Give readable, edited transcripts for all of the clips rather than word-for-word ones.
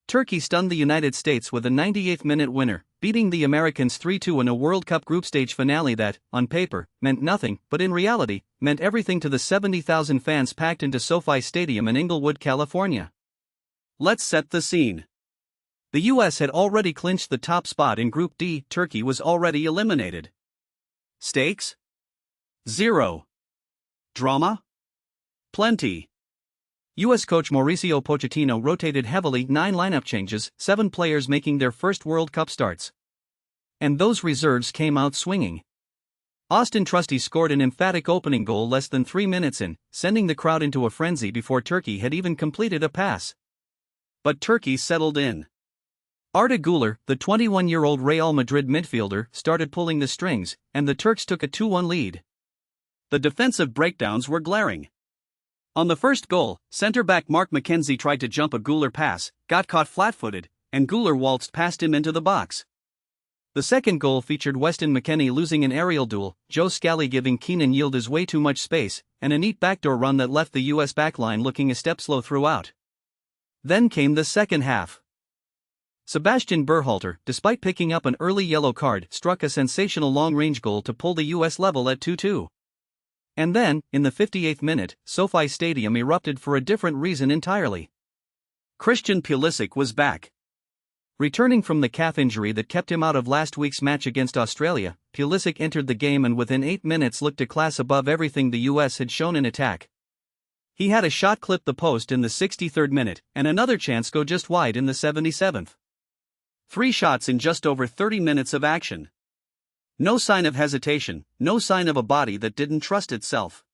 Turkey stunned the United States with a 98th-minute winner, beating the Americans 3-2 in a World Cup group stage finale that, on paper, meant nothing, but in reality, meant everything to the 70,000 fans packed into SoFi Stadium in Inglewood, California. Let's set the scene. The US had already clinched the top spot in Group D. Turkey was already eliminated. Stakes? Zero. Drama? Plenty. U.S. coach Mauricio Pochettino rotated heavily, 9 lineup changes, 7 players making their first World Cup starts. And those reserves came out swinging. Austin Trusty scored an emphatic opening goal less than 3 minutes in, sending the crowd into a frenzy before Turkey had even completed a pass. But Turkey settled in. Arda Güler, the 21-year-old Real Madrid midfielder, started pulling the strings, and the Turks took a 2-1 lead. The defensive breakdowns were glaring. On the first goal, centre-back Mark McKenzie tried to jump a Güler pass, got caught flat-footed, and Güler waltzed past him into the box. The second goal featured Weston McKennie losing an aerial duel, Joe Scally giving Kenan Yildiz way too much space, and a neat backdoor run that left the US backline looking a step slow throughout. Then came the second half. Sebastian Berhalter, despite picking up an early yellow card, struck a sensational long-range goal to pull the US level at 2-2. And then, in the 58th minute, SoFi Stadium erupted for a different reason entirely. Christian Pulisic was back. Returning from the calf injury that kept him out of last week's match against Australia, Pulisic entered the game and within 8 minutes looked a class above everything the US had shown in attack. He had a shot clip the post in the 63rd minute, and another chance go just wide in the 77th. 3 shots in just over 30 minutes of action. No sign of hesitation, no sign of a body that didn't trust itself.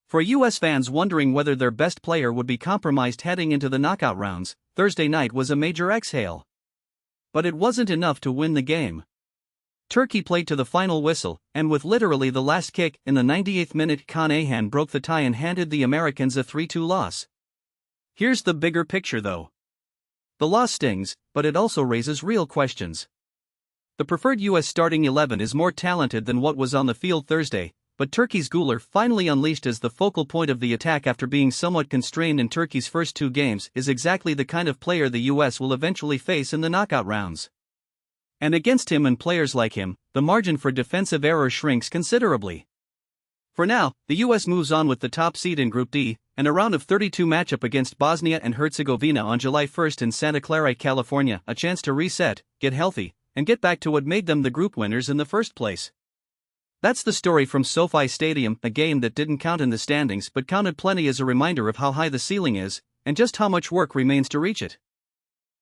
For US fans wondering whether their best player would be compromised heading into the knockout rounds, Thursday night was a major exhale. But it wasn't enough to win the game. Turkey played to the final whistle, and with literally the last kick in the 98th minute, Kaan Ayhan broke the tie and handed the Americans a 3-2 loss. Here's the bigger picture though. The loss stings, but it also raises real questions. The preferred US starting 11 is more talented than what was on the field Thursday, but Turkey's Güler, finally unleashed as the focal point of the attack after being somewhat constrained in Turkey's first 2 games, is exactly the kind of player the US will eventually face in the knockout rounds. And against him and players like him, the margin for defensive error shrinks considerably. For now, the US moves on with the top seed in Group D, and a round of 32 matchup against Bosnia and Herzegovina on July 1st in Santa Clara, California, a chance to reset, get healthy, and get back to what made them the group winners in the first place. That's the story from SoFi Stadium, a game that didn't count in the standings but counted plenty as a reminder of how high the ceiling is, and just how much work remains to reach it.